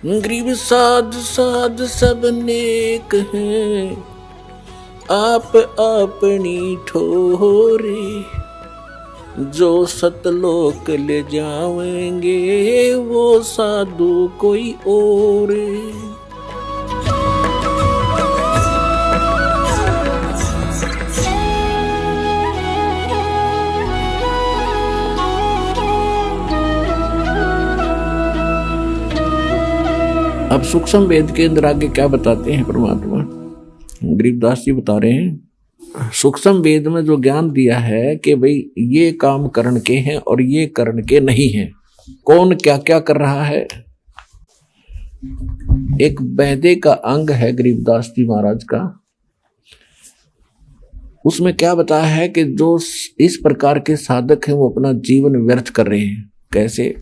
गरीब साध साध सब नेक हैं, आप अपनी ठोरे। जो सतलोक ले जाएंगे वो साधु कोई और। अब सूक्ष्म वेद के अंदर आगे क्या बताते हैं परमात्मा? गरीबदास जी बता रहे हैं, सूक्ष्म वेद में जो ज्ञान दिया है कि भाई ये काम करण के हैं और ये करण के नहीं हैं, कौन क्या क्या कर रहा है। एक वेदे का अंग है गरीबदास जी महाराज का, उसमें क्या बताया है कि जो इस प्रकार के साधक हैं वो अपना जीवन व्यर्थ कर रहे हैं। कैसे?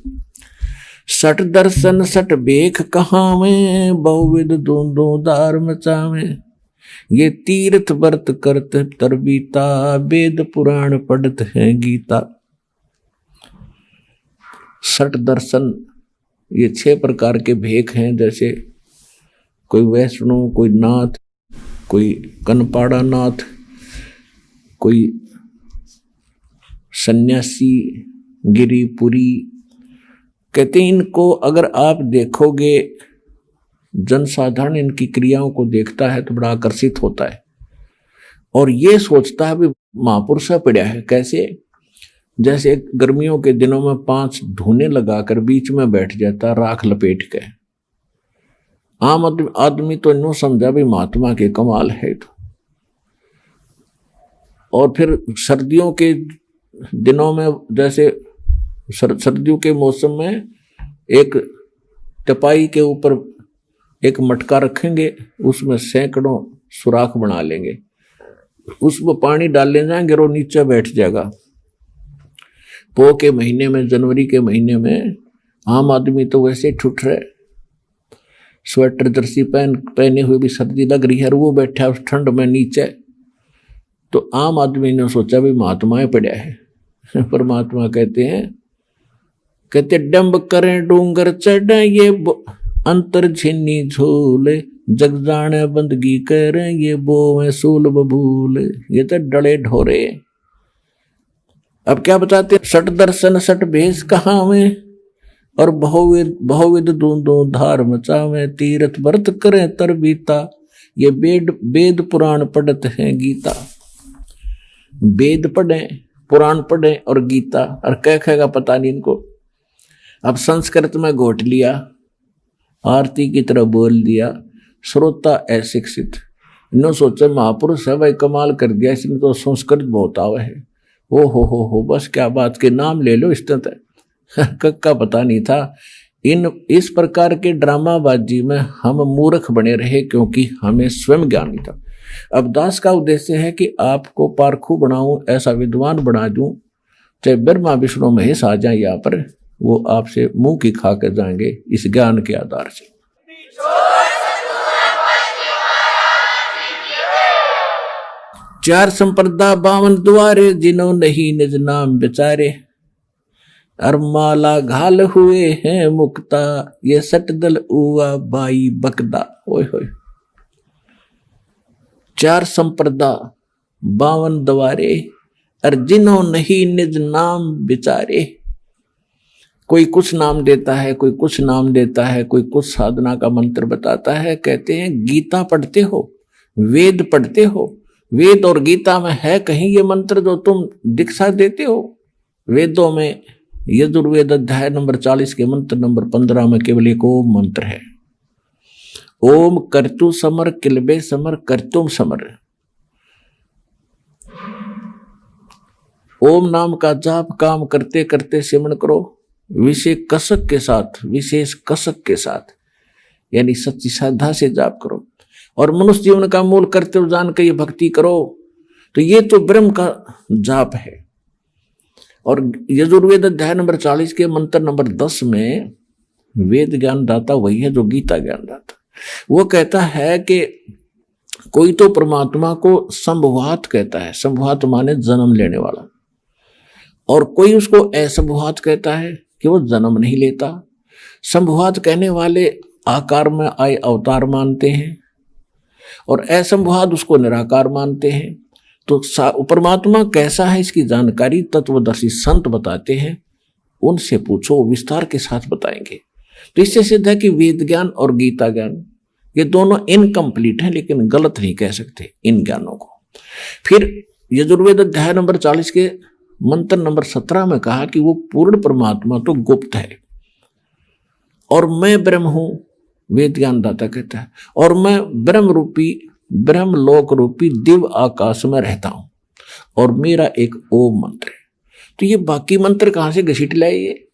सट दर्शन सट बेख कहाँ में, बहुविध दोंदो दार मचावे। ये तीर्थ व्रत करत तरबीता, वेद पुराण पढ़त है गीता। सट दर्शन ये 6 प्रकार के भेख हैं, जैसे कोई वैष्णव, कोई नाथ, कोई कनपाड़ा नाथ, कोई सन्यासी, गिरिपुरी। कहते हैं इनको अगर आप देखोगे, जनसाधारण इनकी क्रियाओं को देखता है तो बड़ा आकर्षित होता है और ये सोचता है भी महापुरुष पड़ा है। कैसे? जैसे गर्मियों के दिनों में 5 धूने लगाकर बीच में बैठ जाता राख लपेट के। आम आदमी तो इन्हों समझा भी महात्मा के कमाल है। तो और फिर सर्दियों के दिनों में, जैसे सर्दियों के मौसम में एक टपाई के ऊपर एक मटका रखेंगे, उसमें सैकड़ों सुराख बना लेंगे, उसमें पानी डालने जाएंगे और नीचे बैठ जाएगा। पो के महीने में, जनवरी के महीने में आम आदमी तो वैसे ठुठ रहे, स्वेटर जर्सी पहने हुए भी सर्दी लग रही है और वो बैठा उस ठंड में नीचे। तो आम आदमी ने सोचा भी महात्माएं पड़ा है। परमात्मा कहते डंब करें डूंगर चढ़े, ये अंतर झिन्नी झूले। जग जाने बंदगी करें, ये बोवे सूल बबूल। ये तो डले ढोरे। अब क्या बताते? सट दर्शन सट भेष कहाँ में, और बहुविध दूंदो धार मचावे। तीर्थ व्रत करें तरबीता, ये वेद पुराण पढ़त है गीता। वेद पढ़े, पुराण पढ़े और गीता, और क्या कहेगा पता नहीं इनको। अब संस्कृत में घोट लिया, आरती की तरह बोल दिया, श्रोता अशिक्षित। इन्हों सोचा महापुरुष है भाई, कमाल कर दिया, इसने तो संस्कृत बहुत आवा है। ओ हो बस क्या बात के नाम ले लो, इस तरह कक्का पता नहीं था। इस प्रकार के ड्रामाबाजी में हम मूर्ख बने रहे क्योंकि हमें स्वयं ज्ञान नहीं था। अब दास का उद्देश्य है कि आपको पारखू बनाऊं, ऐसा विद्वान बना दूं, चाहे ब्रह्मा विष्णु महेश आ जाए यहाँ पर, वो आपसे मुंह की खा कर जाएंगे इस ज्ञान के आधार से। चार संप्रदा 52 द्वारे, जिन्हों नहीं निज नाम बेचारे। और माला घाल हुए हैं मुक्ता, ये सटदल उआ बाई बकदा। ओए होए, 4 संप्रदा 52 द्वारे, और जिन्हों नहीं निज नाम बेचारे। कोई कुछ नाम देता है, कोई कुछ नाम देता है, कोई कुछ साधना का मंत्र बताता है। कहते हैं गीता पढ़ते हो, वेद पढ़ते हो, वेद और गीता में है कहीं ये मंत्र जो तुम दीक्षा देते हो? वेदों में यजुर्वेद अध्याय नंबर 40 के मंत्र नंबर 15 में केवल एक ओम मंत्र है। ओम कर्तु समर किलबे समर कर्तुम समर। ओम नाम का जाप काम करते करते सिमरण करो, विशेष कसक के साथ, यानी सच्ची श्रद्धा से जाप करो, और मनुष्य जीवन का मूल कर्तव्य जान के ये भक्ति करो। तो ये तो ब्रह्म का जाप है। और यजुर्वेद अध्याय नंबर 40 के मंत्र नंबर 10 में वेद ज्ञान दाता वही है जो गीता ज्ञान दाता। वो कहता है कि कोई तो परमात्मा को संभवात कहता है, संभवात माने जन्म लेने वाला, और कोई उसको असंभवात कहता है कि वो जन्म नहीं लेता। संभवात कहने वाले आकार में आए अवतार मानते हैं और असंभवाद उसको निराकार मानते हैं। तो परमात्मा कैसा है इसकी जानकारी तत्वदर्शी संत बताते हैं, उनसे पूछो, विस्तार के साथ बताएंगे। तो इससे सिद्ध है कि वेद ज्ञान और गीता ज्ञान ये दोनों इनकम्प्लीट हैं, लेकिन गलत नहीं कह सकते इन ज्ञानों को। फिर यजुर्वेद अध्याय नंबर 40 के मंत्र नंबर 17 में कहा कि वो पूर्ण परमात्मा तो गुप्त है और मैं ब्रह्म हूं, वेद ज्ञान दाता कहता है, और मैं ब्रह्म लोक रूपी दिव्य आकाश में रहता हूं और मेरा एक ओम मंत्र है। तो ये बाकी मंत्र कहां से घसीट लाए ये?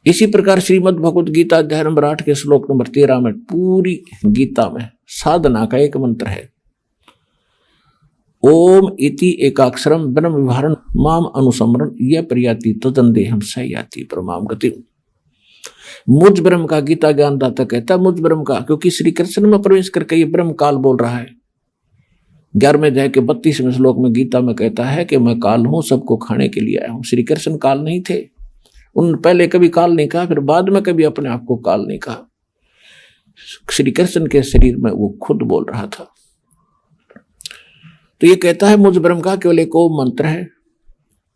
इसी प्रकार श्रीमद् भगवत गीता अध्याय नंबर 8 के श्लोक नंबर 13 में पूरी गीता में साधना का एक मंत्र है, ओम इति एकाक्षरम ब्रह्म विहारण माम अनुसमरण यह प्रयाति तदंदेहम सयाति परमाम गति। मुझ ब्रह्म का गीता ज्ञान दाता कहता है, मुझ ब्रह्म का, क्योंकि श्री कृष्ण में प्रवेश करके ये ब्रह्म काल बोल रहा है। 11वें अध्याय के 32वें श्लोक में गीता में कहता है कि मैं काल हूं, सबको खाने के लिए आया हूं। श्री कृष्ण काल नहीं थे, उन पहले कभी काल नहीं कहा, फिर बाद में कभी अपने आप को काल नहीं कहा। श्री कृष्ण के शरीर में वो खुद बोल रहा था। तो ये कहता है मुझ ब्रह्म का केवल एक ओम मंत्र है,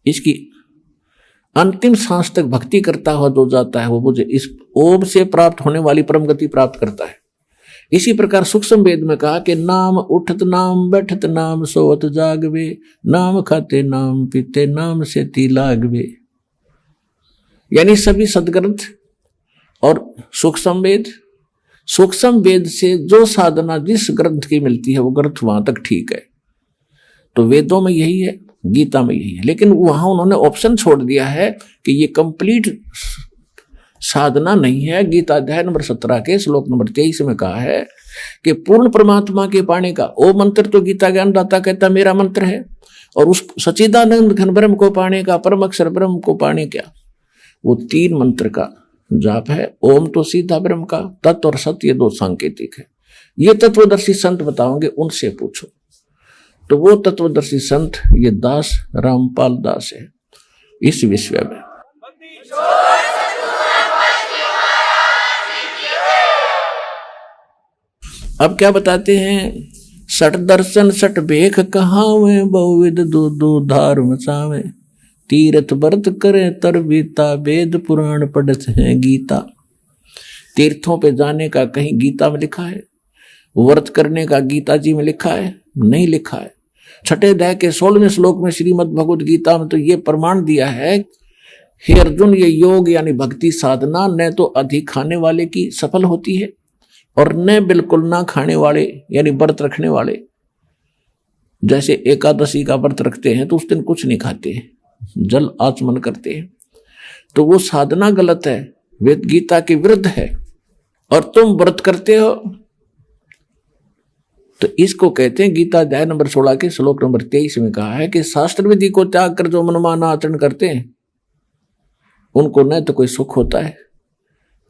इसकी अंतिम सांस तक भक्ति करता हुआ जो जाता है वो मुझे इस ओम से प्राप्त होने वाली परम गति प्राप्त करता है। इसी प्रकार सूक्ष्म वेद में कहा कि नाम उठत नाम बैठत नाम सोवत जागवे, नाम खाते नाम पीते नाम से ती लागवे। यानी सभी सदग्रंथ और सूक्ष्म वेद से जो साधना जिस ग्रंथ की मिलती है वो ग्रंथ वहां तक ठीक है। तो वेदों में यही है, गीता में यही है, लेकिन वहां उन्होंने ऑप्शन छोड़ दिया है कि ये कंप्लीट साधना नहीं है। गीता अध्याय नंबर 17 के श्लोक नंबर 23 में कहा है कि पूर्ण परमात्मा के पाने का ओ मंत्र तो गीता ज्ञान दाता कहता मेरा मंत्र है, और उस सच्चिदानंद घन ब्रह्म को पाने का, परम अक्षर ब्रह्म को पाने का वो 3 मंत्र का जाप है। ओम तो सीधा ब्रह्म का, तत्व और सत्य ये 2 सांकेतिक है। ये तत्वदर्शी संत बताओगे, उनसे पूछो। तो वो तत्वदर्शी संत ये दास रामपाल दास है इस विषय में। अब क्या बताते हैं, सठ दर्शन सठ भेख कहावे, बहुविध दो धार मचावे, तीर्थ व्रत करे तरबीता, वेद पुराण पढ़त है गीता। तीर्थों पे जाने का कहीं गीता में लिखा है? व्रत करने का गीता जी में लिखा है? नहीं लिखा है। 6 अध्याय के 16वें श्लोक में श्रीमद् भगवद गीता में तो ये प्रमाण दिया है, हे अर्जुन, ये योग यानी भक्ति साधना न तो अधिक खाने वाले की सफल होती है और न बिल्कुल ना खाने वाले यानी व्रत रखने वाले। जैसे एकादशी का व्रत रखते हैं तो उस दिन कुछ नहीं खाते, जल आचमन करते हैं, तो वो साधना गलत है, वेद गीता के विरुद्ध है। और तुम व्रत करते हो तो इसको कहते हैं, गीता अध्याय नंबर 16 के श्लोक नंबर 23 में कहा है कि शास्त्र विधि को त्याग कर जो मनमाना आचरण करते हैं उनको न तो कोई सुख होता है,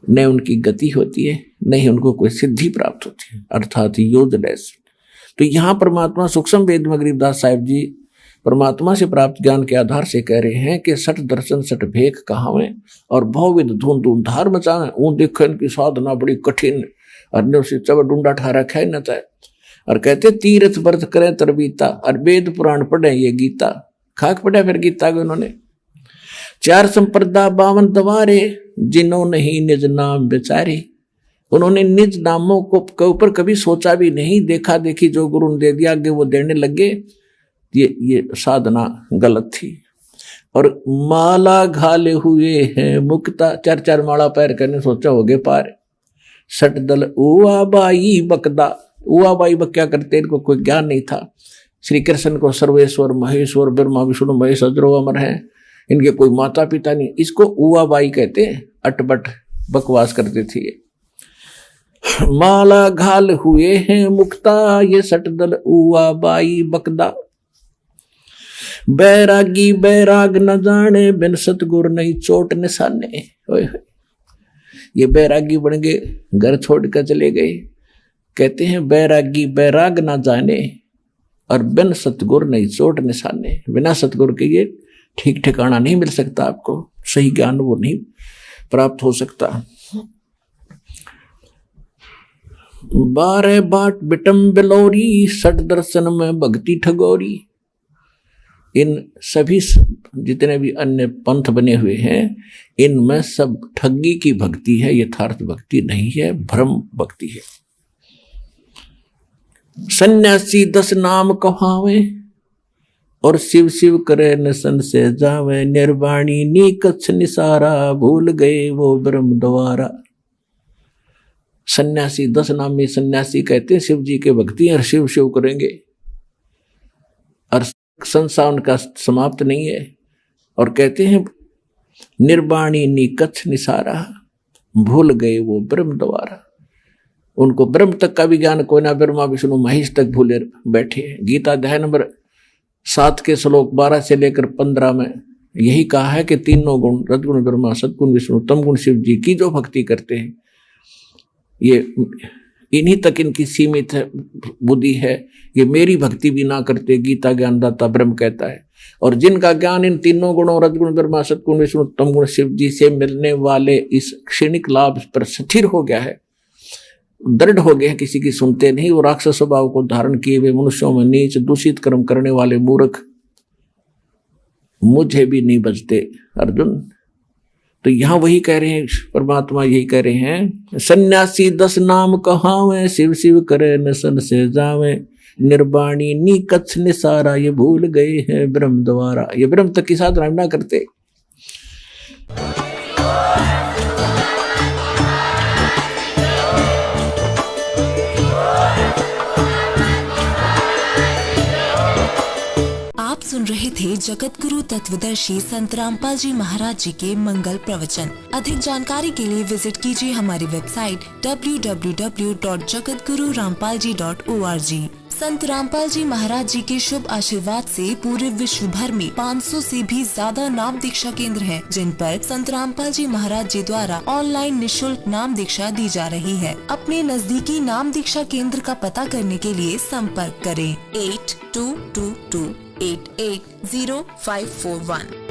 न उनकी गति होती है, न ही उनको कोई सिद्धि प्राप्त होती है, अर्थात यूजलेस। तो यहां परमात्मा सूक्ष्म वेद में गरीबदास साहिब जी परमात्मा से प्राप्त ज्ञान के आधार से कह रहे हैं कि सठ दर्शन सठ भेख कहावे और बहुविध धूम धूम धार मचावे। ऊं देखो इनकी साधना बड़ी कठिन, अन्यों से चब डूंडा ठा रखा है न तय। और कहते तीर्थ व्रत करें तरबीता, और वेद पुराण पढ़े ये गीता। खाक पढ़ा फिर गीता को उन्होंने। 4 संप्रदा 52 दवारे, जिन्होंने ही निज नाम बेचारे। उन्होंने निज नामों को ऊपर कभी सोचा भी नहीं, देखा देखी जो गुरु ने दे दिया आगे वो देने लगे। ये साधना गलत थी। और माला घाले हुए हैं मुक्ता, 4 माला पैर करने सोचा होगे पार। सट दल उआ बाई बकदा, उआ बाई बक क्या करते, इनको कोई ज्ञान नहीं था। श्री कृष्ण को सर्वेश्वर महेश्वर ब्रह्मा विष्णु महेश अजरो अमर है, इनके कोई माता पिता नहीं, इसको उआ बाई कहते हैं। अटबट बकवास करते थे ये। माला घाल हुए हैं मुक्ता, ये सट दल उआ बाई बकदा। बैरागी बैराग न जाने, बिन सतगुर नहीं चोट निशाने। ये बैरागी बन गए, घर छोड़कर चले गए। कहते हैं बैरागी बैराग ना जाने और बिन सतगुर नहीं चोट निशाने। बिना सतगुर के ये ठीक ठिकाना नहीं मिल सकता, आपको सही ज्ञान वो नहीं प्राप्त हो सकता। 12 बाट बिटम बिलोरी, 60 दर्शन में भक्ति ठगोरी। इन सभी जितने भी अन्य पंथ बने हुए हैं, इनमें सब ठगी की भक्ति है, यथार्थ भक्ति नहीं है, भ्रम भक्ति है। सन्यासी 10 नाम कहावे, और शिव शिव करे न सन से जावे। निर्वाणी नी कच्छ निसारा, भूल गए वो ब्रह्म द्वारा। सन्यासी 10 नामी सन्यासी कहते हैं शिव जी के भक्ति और शिव शिव करेंगे, और संसार उनका समाप्त नहीं है। और कहते हैं निर्वाणी नी कच्छ निसारा, भूल गए वो ब्रह्म द्वारा। उनको ब्रह्म तक का भी ज्ञान कोई ना, ब्रह्मा विष्णु महेश तक भूले बैठे। गीता अध्याय नंबर 7 के श्लोक 12 से लेकर 15 में यही कहा है कि तीनों गुण, रजगुण ब्रह्मा, सद्गुण विष्णु, तमगुण शिव जी की जो भक्ति करते हैं, ये इन्हीं तक इनकी सीमित है बुद्धि है। ये मेरी भक्ति भी ना करते, गीता ज्ञानदाता ब्रह्म कहता है। और जिनका ज्ञान इन तीनों गुणों, रजगुण ब्रह्मा, सद्गुण विष्णु, तमगुण शिव जी से मिलने वाले इस क्षणिक लाभ पर स्थिर हो गया है, दृढ़ हो गया है, किसी की सुनते नहीं। वो राक्षस स्वभाव को धारण किए हुए मनुष्यों में नीच दूषित कर्म करने वाले मूर्ख मुझे भी नहीं बचते अर्जुन। तो यहां वही कह रहे हैं, परमात्मा यही कह रहे हैं, सन्यासी 10 नाम कहावे, शिव शिव करे न सन से जावे। निर्वाणी नी कच्छ निसारा, ये भूल गए हैं ब्रह्म द्वारा। ये ब्रह्म तक की साधना ना करते। सुन रहे थे जगत गुरु तत्वदर्शी संत रामपाल जी महाराज जी के मंगल प्रवचन। अधिक जानकारी के लिए विजिट कीजिए हमारी वेबसाइट www.jagatgururampalji.org। संत रामपाल जी महाराज जी के शुभ आशीर्वाद से पूरे विश्व भर में 500 से भी ज्यादा नाम दीक्षा केंद्र हैं, जिन पर संत रामपाल जी महाराज जी द्वारा ऑनलाइन निशुल्क नाम दीक्षा दी जा रही है। अपने नजदीकी नाम दीक्षा केंद्र का पता करने के लिए संपर्क करें 8222880541।